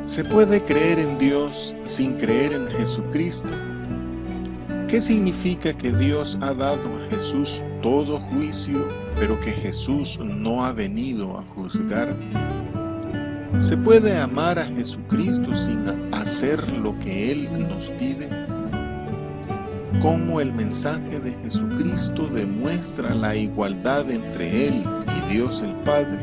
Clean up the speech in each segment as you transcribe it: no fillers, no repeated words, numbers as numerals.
¿Se puede creer en Dios sin creer en Jesucristo? ¿Qué significa que Dios ha dado a Jesús todo juicio, pero que Jesús no ha venido a juzgar? ¿Se puede amar a Jesucristo sin hacer lo que Él nos pide? ¿Cómo el mensaje de Jesucristo demuestra la igualdad entre Él y Dios el Padre?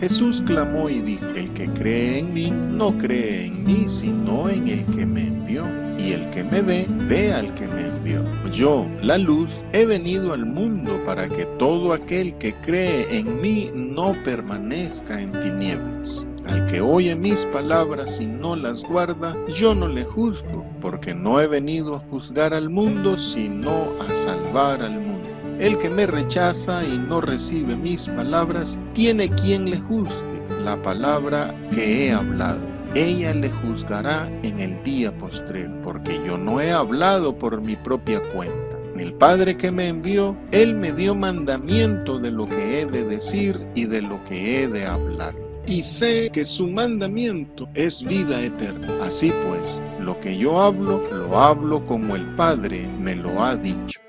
Jesús clamó y dijo: el que cree en mí, no cree en mí, sino en el que me envió. Y el que me ve, ve al que me envió. Yo, la luz, he venido al mundo para que todo aquel que cree en mí no permanezca en tinieblas. Al que oye mis palabras y no las guarda, yo no le juzgo, porque no he venido a juzgar al mundo, sino a salvar al mundo. El que me rechaza y no recibe mis palabras, tiene quien le juzgue la palabra que he hablado. Ella le juzgará en el día postrero, porque yo no he hablado por mi propia cuenta. El Padre que me envió, Él me dio mandamiento de lo que he de decir y de lo que he de hablar. Y sé que su mandamiento es vida eterna. Así pues, lo que yo hablo, lo hablo como el Padre me lo ha dicho.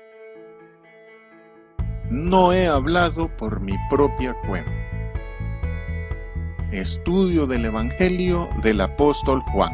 No he hablado por mi propia cuenta. Estudio del Evangelio del apóstol Juan.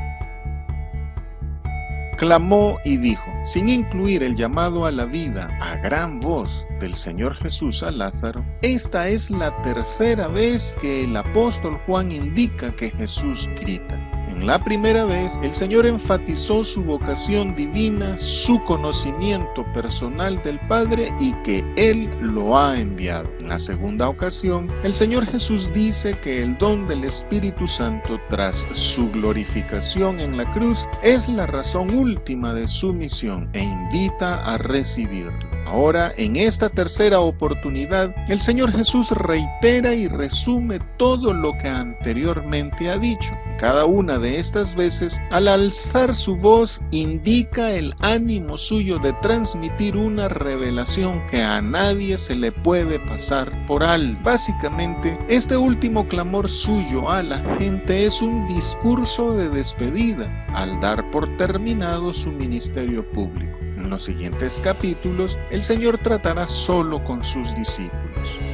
Clamó y dijo, sin incluir el llamado a la vida a gran voz del Señor Jesús a Lázaro: esta es la tercera vez que el apóstol Juan indica que Jesús grita. En la primera vez, el Señor enfatizó su vocación divina, su conocimiento personal del Padre y que Él lo ha enviado. En la segunda ocasión, el Señor Jesús dice que el don del Espíritu Santo tras su glorificación en la cruz es la razón última de su misión e invita a recibirlo. Ahora, en esta tercera oportunidad, el Señor Jesús reitera y resume todo lo que anteriormente ha dicho. Cada una de estas veces, al alzar su voz, indica el ánimo suyo de transmitir una revelación que a nadie se le puede pasar por alto. Básicamente, este último clamor suyo a la gente es un discurso de despedida, al dar por terminado su ministerio público. En los siguientes capítulos, el Señor tratará solo con sus discípulos.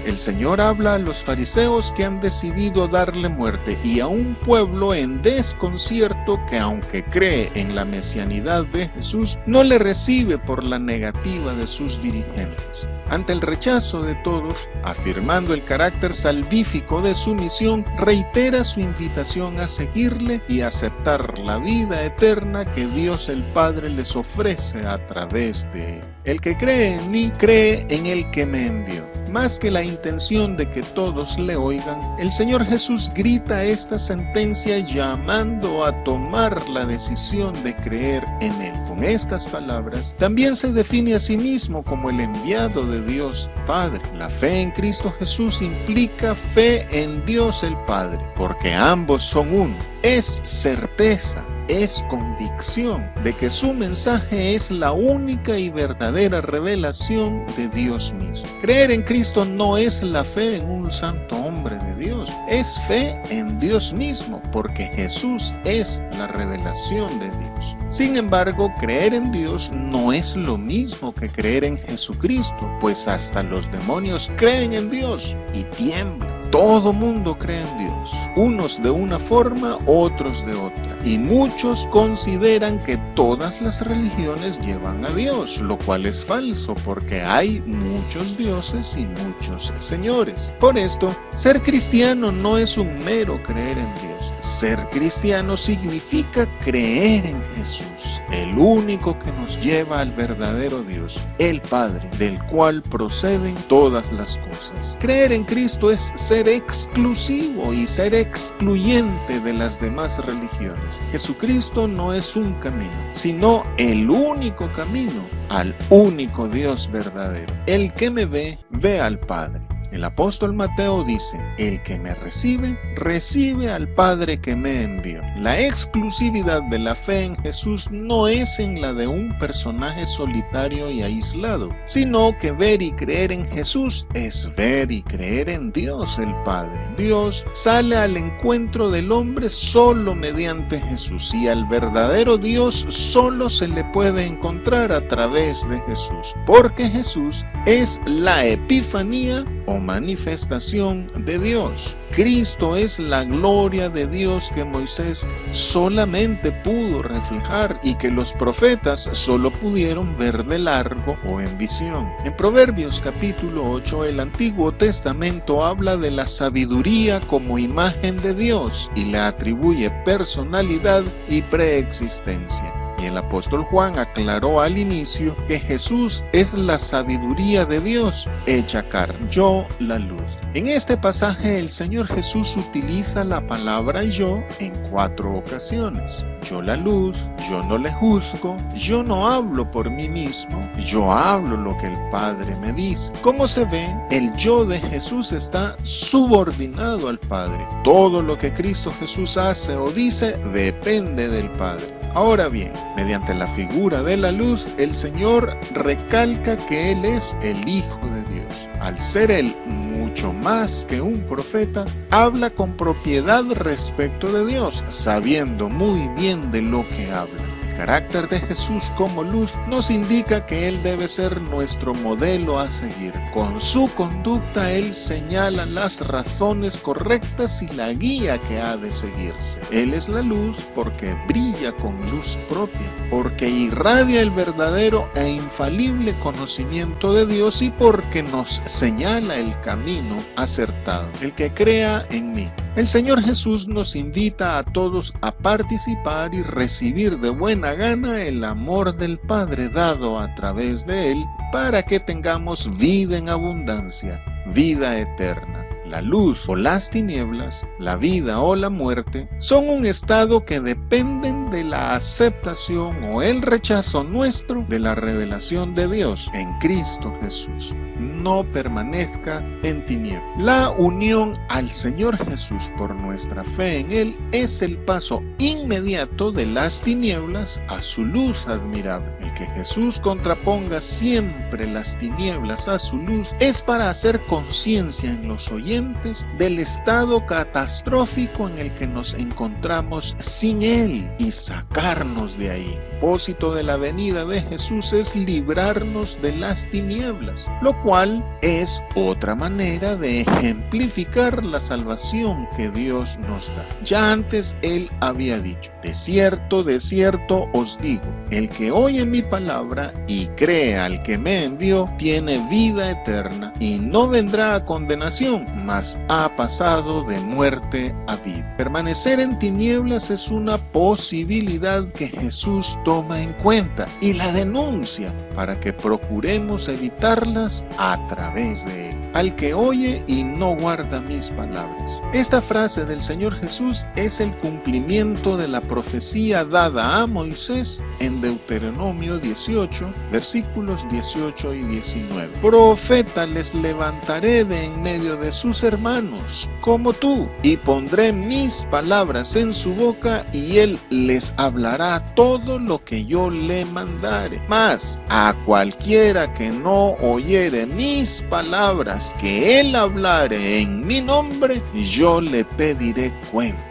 El Señor habla a los fariseos que han decidido darle muerte y a un pueblo en desconcierto que, aunque cree en la mesianidad de Jesús, no le recibe por la negativa de sus dirigentes. Ante el rechazo de todos, afirmando el carácter salvífico de su misión, reitera su invitación a seguirle y aceptar la vida eterna que Dios el Padre les ofrece a través de él. El que cree en mí, cree en el que me envió. Más que la intención de que todos le oigan, el Señor Jesús grita esta sentencia llamando a tomar la decisión de creer en Él. Con estas palabras, también se define a sí mismo como el enviado de Dios Padre. La fe en Cristo Jesús implica fe en Dios el Padre, porque ambos son uno. Es certeza, es convicción de que su mensaje es la única y verdadera revelación de Dios mismo. Creer en Cristo no es la fe en un santo hombre de Dios, es fe en Dios mismo, porque Jesús es la revelación de Dios. Sin embargo, creer en Dios no es lo mismo que creer en Jesucristo, pues hasta los demonios creen en Dios y tiemblan. Todo mundo cree en Dios, unos de una forma, otros de otra, y muchos consideran que todas las religiones llevan a Dios, lo cual es falso porque hay muchos dioses y muchos señores. Por esto, ser cristiano no es un mero creer en Dios. Ser cristiano significa creer en Jesús, el único que nos lleva al verdadero Dios, el Padre, del cual proceden todas las cosas. Creer en Cristo es ser exclusivo y ser excluyente de las demás religiones. Jesucristo no es un camino, sino el único camino al único Dios verdadero. El que me ve, ve al Padre. El apóstol Mateo dice: el que me recibe, recibe al Padre que me envió. La exclusividad de la fe en Jesús no es en la de un personaje solitario y aislado, sino que ver y creer en Jesús es ver y creer en Dios el Padre. Dios sale al encuentro del hombre solo mediante Jesús, y al verdadero Dios solo se le puede encontrar a través de Jesús, porque Jesús es la epifanía o manifestación de Dios. Cristo es la gloria de Dios que Moisés solamente pudo reflejar y que los profetas solo pudieron ver de largo o en visión. En Proverbios capítulo 8, el Antiguo Testamento habla de la sabiduría como imagen de Dios y le atribuye personalidad y preexistencia. Y el apóstol Juan aclaró al inicio que Jesús es la sabiduría de Dios hecha carne, yo la luz. En este pasaje el Señor Jesús utiliza la palabra yo en 4 ocasiones. Yo la luz, yo no le juzgo, yo no hablo por mí mismo, yo hablo lo que el Padre me dice. Como se ve, el yo de Jesús está subordinado al Padre. Todo lo que Cristo Jesús hace o dice depende del Padre. Ahora bien, mediante la figura de la luz, el Señor recalca que Él es el Hijo de Dios. Al ser Él mucho más que un profeta, habla con propiedad respecto de Dios, sabiendo muy bien de lo que habla. El carácter de Jesús como luz nos indica que Él debe ser nuestro modelo a seguir. Con su conducta Él señala las razones correctas y la guía que ha de seguirse. Él es la luz porque brilla con luz propia, porque irradia el verdadero e infalible conocimiento de Dios y porque nos señala el camino acertado. El que crea en mí. El Señor Jesús nos invita a todos a participar y recibir de buena gana el amor del Padre dado a través de Él para que tengamos vida en abundancia, vida eterna. La luz o las tinieblas, la vida o la muerte, son un estado que dependen de la aceptación o el rechazo nuestro de la revelación de Dios en Cristo Jesús. No permanezca en tinieblas. La unión al Señor Jesús por nuestra fe en Él es el paso inmediato de las tinieblas a su luz admirable. El que Jesús contraponga siempre las tinieblas a su luz es para hacer conciencia en los oyentes del estado catastrófico en el que nos encontramos sin Él y sacarnos de ahí. El propósito de la venida de Jesús es librarnos de las tinieblas, lo cual es otra manera de ejemplificar la salvación que Dios nos da. Ya antes Él había dicho: de cierto os digo, el que oye mi palabra y cree al que me envió, tiene vida eterna y no vendrá a condenación, mas ha pasado de muerte a vida. Permanecer en tinieblas es una posibilidad que Jesús toma en cuenta y la denuncia para que procuremos evitarlas a través de Él. Al que oye y no guarda mis palabras. Esta frase del Señor Jesús es el cumplimiento de la profecía dada a Moisés en Deuteronomio 18, versículos 18 y 19. Profeta les levantaré de en medio de sus hermanos, como tú, y pondré mis palabras en su boca, y él les hablará todo lo que yo le mandare. Mas a cualquiera que no oyere mis palabras que él hablare en mi nombre, yo le pediré cuenta.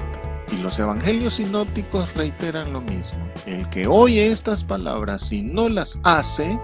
Y los evangelios sinópticos reiteran lo mismo. El que oye estas palabras y no las hace,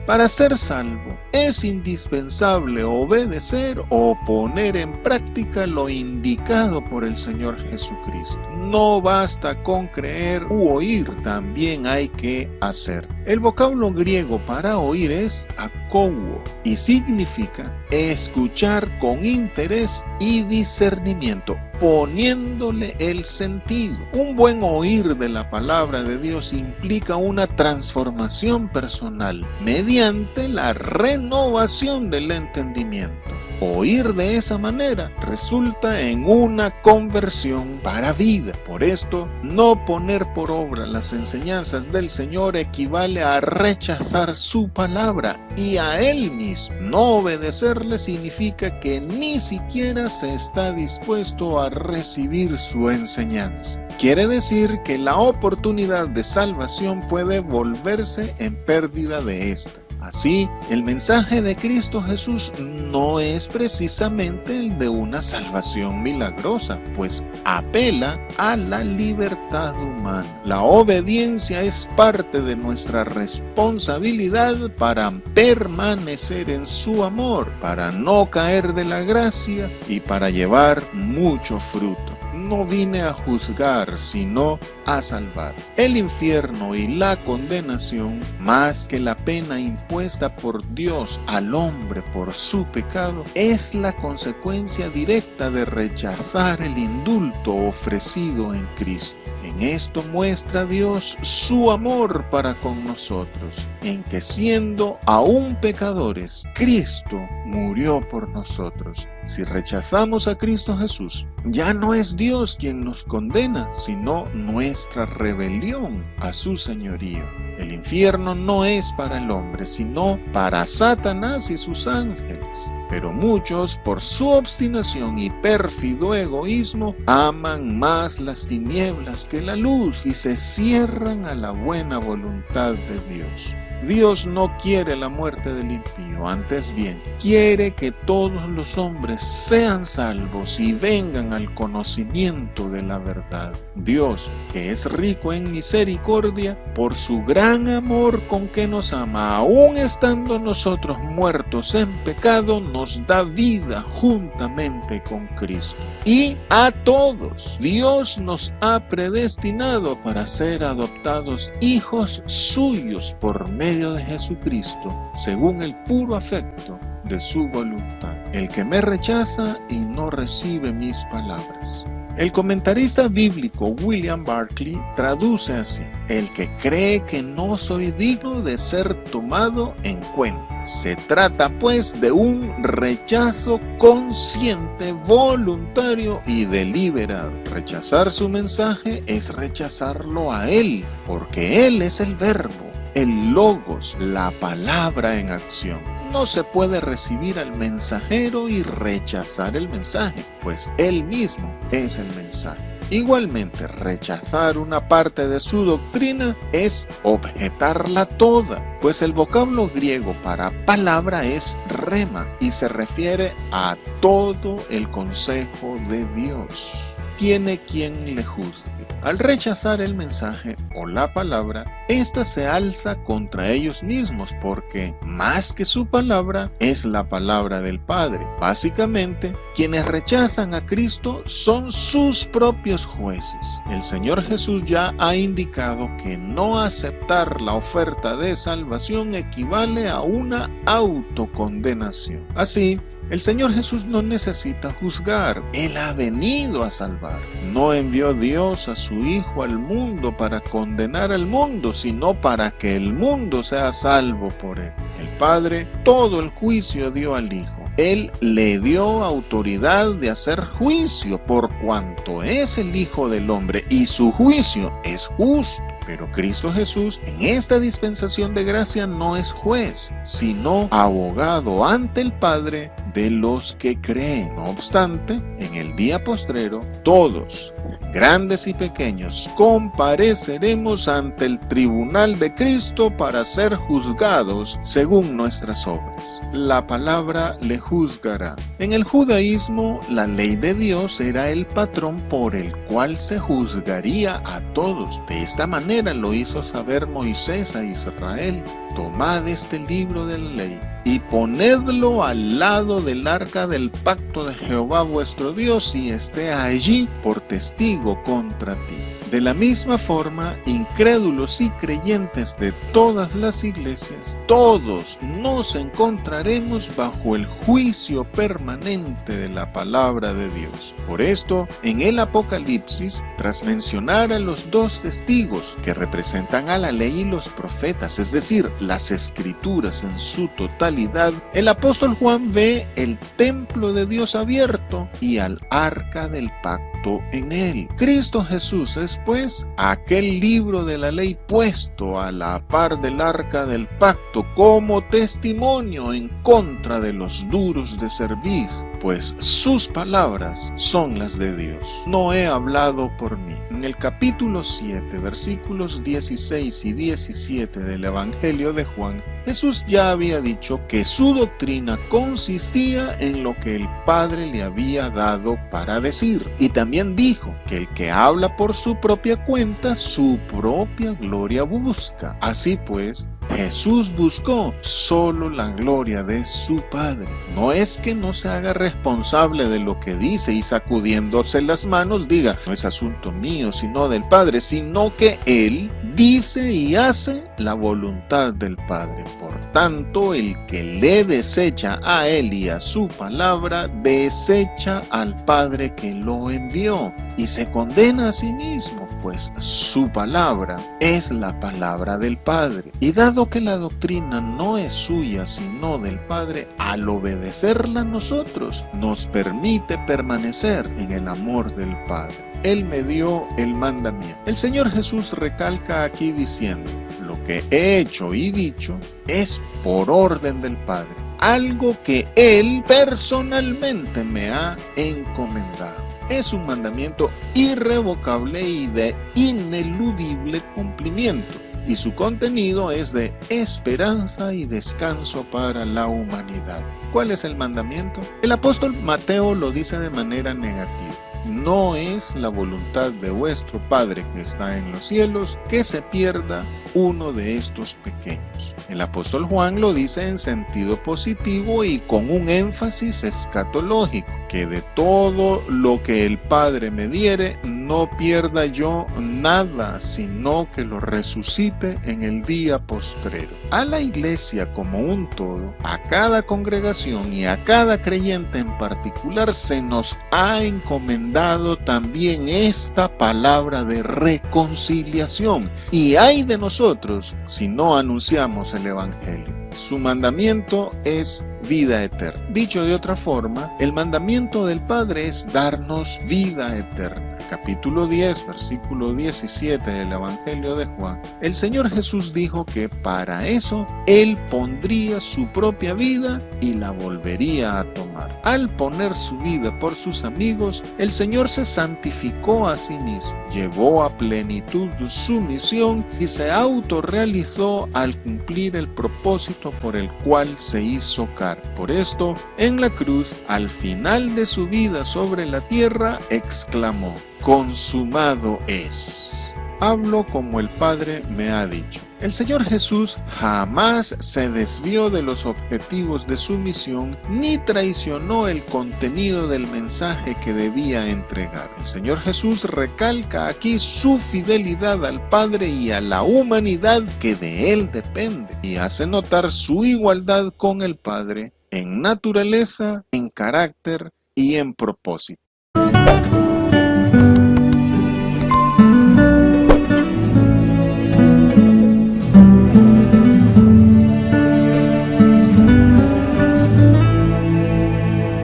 para ser salvo, es indispensable obedecer o poner en práctica lo indicado por el Señor Jesucristo. No basta con creer u oír, también hay que hacer. El vocablo griego para oír es akouo y significa escuchar con interés y discernimiento, poniéndole el sentido. Un buen oír de la palabra de Dios implica una transformación personal mediante la renovación del entendimiento. oír de esa manera resulta en una conversión para vida. Por esto, no poner por obra las enseñanzas del Señor equivale a rechazar su palabra y a Él mismo. No obedecerle significa que ni siquiera se está dispuesto a recibir su enseñanza. Quiere decir que la oportunidad de salvación puede volverse en pérdida de esta. Así, el mensaje de Cristo Jesús no es precisamente el de una salvación milagrosa, pues apela a la libertad humana. La obediencia es parte de nuestra responsabilidad para permanecer en su amor, para no caer de la gracia y para llevar mucho fruto. No vine a juzgar, sino a salvar. El infierno y la condenación, más que la pena impuesta por Dios al hombre por su pecado, es la consecuencia directa de rechazar el indulto ofrecido en Cristo. En esto muestra Dios su amor para con nosotros, en que siendo aún pecadores, Cristo murió por nosotros. Si rechazamos a Cristo Jesús, ya no es Dios quien nos condena, sino nuestra rebelión a su señorío. El infierno no es para el hombre, sino para Satanás y sus ángeles. Pero muchos, por su obstinación y pérfido egoísmo, aman más las tinieblas que la luz y se cierran a la buena voluntad de Dios. Dios no quiere la muerte del impío, antes bien, quiere que todos los hombres sean salvos y vengan al conocimiento de la verdad. Dios, que es rico en misericordia, por su gran amor con que nos ama, aun estando nosotros muertos en pecado, nos da vida juntamente con Cristo. Y a todos, Dios nos ha predestinado para ser adoptados hijos suyos por medio de Jesucristo, según el puro afecto de su voluntad. El que me rechaza y no recibe mis palabras. El comentarista bíblico William Barclay traduce así: el que cree que no soy digno de ser tomado en cuenta. Se trata pues de un rechazo consciente, voluntario y deliberado. Rechazar su mensaje es rechazarlo a Él, porque Él es el verbo, el logos, la palabra en acción. No se puede recibir al mensajero y rechazar el mensaje, pues Él mismo es el mensaje. Igualmente, rechazar una parte de su doctrina es objetarla toda, pues el vocablo griego para palabra es rema y se refiere a todo el consejo de Dios. Tiene quien le juzgue. Al rechazar el mensaje o la palabra, ésta se alza contra ellos mismos porque, más que su palabra, es la palabra del Padre. Básicamente, quienes rechazan a Cristo son sus propios jueces. El Señor Jesús ya ha indicado que no aceptar la oferta de salvación equivale a una autocondenación. Así, el Señor Jesús no necesita juzgar, Él ha venido a salvar. No envió Dios a su Hijo al mundo para condenar al mundo, sino para que el mundo sea salvo por Él. El Padre todo el juicio dio al Hijo. Él le dio autoridad de hacer juicio por cuanto es el Hijo del Hombre y su juicio es justo. Pero Cristo Jesús en esta dispensación de gracia no es juez, sino abogado ante el Padre de los que creen. No obstante, en el día postrero, todos, grandes y pequeños, compareceremos ante el tribunal de Cristo para ser juzgados según nuestras obras. La palabra le juzgará. En el judaísmo, la ley de Dios era el patrón por el cual se juzgaría a todos. De esta manera lo hizo saber Moisés a Israel: tomad este libro de la ley y ponedlo al lado del arca del pacto de Jehová vuestro Dios y esté allí por testigo contra ti. De la misma forma, incrédulos y creyentes de todas las iglesias, todos nos encontraremos bajo el juicio permanente de la palabra de Dios. Por esto, en el Apocalipsis, tras mencionar a los dos testigos que representan a la ley y los profetas, es decir, las escrituras en su totalidad, realidad, el apóstol Juan ve el templo de Dios abierto y al arca del pacto en él. Cristo Jesús es pues aquel libro de la ley puesto a la par del arca del pacto como testimonio en contra de los duros de cerviz, pues sus palabras son las de Dios. No he hablado por mí. En el capítulo 7, versículos 16 y 17 del Evangelio de Juan, Jesús ya había dicho que su doctrina consistía en lo que el Padre le había dado para decir. Y también dijo que el que habla por su propia cuenta, su propia gloria busca. Así pues, Jesús buscó solo la gloria de su Padre. No es que no se haga responsable de lo que dice y sacudiéndose las manos diga, no es asunto mío sino del Padre, sino que Él dice y hace la voluntad del Padre. Por tanto, el que le desecha a Él y a su palabra, desecha al Padre que lo envió y se condena a sí mismo, pues su palabra es la palabra del Padre. Y dado que la doctrina no es suya sino del Padre, al obedecerla nosotros nos permite permanecer en el amor del Padre. Él me dio el mandamiento. El Señor Jesús recalca aquí diciendo, lo que he hecho y dicho es por orden del Padre, algo que Él personalmente me ha encomendado. Es un mandamiento irrevocable y de ineludible cumplimiento, y su contenido es de esperanza y descanso para la humanidad. ¿Cuál es el mandamiento? El apóstol Mateo lo dice de manera negativa. No es la voluntad de vuestro Padre que está en los cielos que se pierda uno de estos pequeños. El apóstol Juan lo dice en sentido positivo y con un énfasis escatológico, que de todo lo que el Padre me diere, no pierda yo nada, sino que lo resucite en el día postrero. A la iglesia como un todo, a cada congregación y a cada creyente en particular, se nos ha encomendado también esta palabra de reconciliación. Y ay de nosotros si no anunciamos el Evangelio. Su mandamiento es vida eterna. Dicho de otra forma, el mandamiento del Padre es darnos vida eterna. Capítulo 10, versículo 17 del Evangelio de Juan. El Señor Jesús dijo que para eso Él pondría su propia vida y la volvería a tomar. Al poner su vida por sus amigos, el Señor se santificó a sí mismo, llevó a plenitud su misión y se autorrealizó al cumplir el propósito por el cual se hizo carne. Por esto, en la cruz, al final de su vida sobre la tierra, exclamó, consumado es. Hablo como el Padre me ha dicho. El Señor Jesús jamás se desvió de los objetivos de su misión ni traicionó el contenido del mensaje que debía entregar. El Señor Jesús recalca aquí su fidelidad al Padre y a la humanidad que de Él depende y hace notar su igualdad con el Padre en naturaleza, en carácter y en propósito.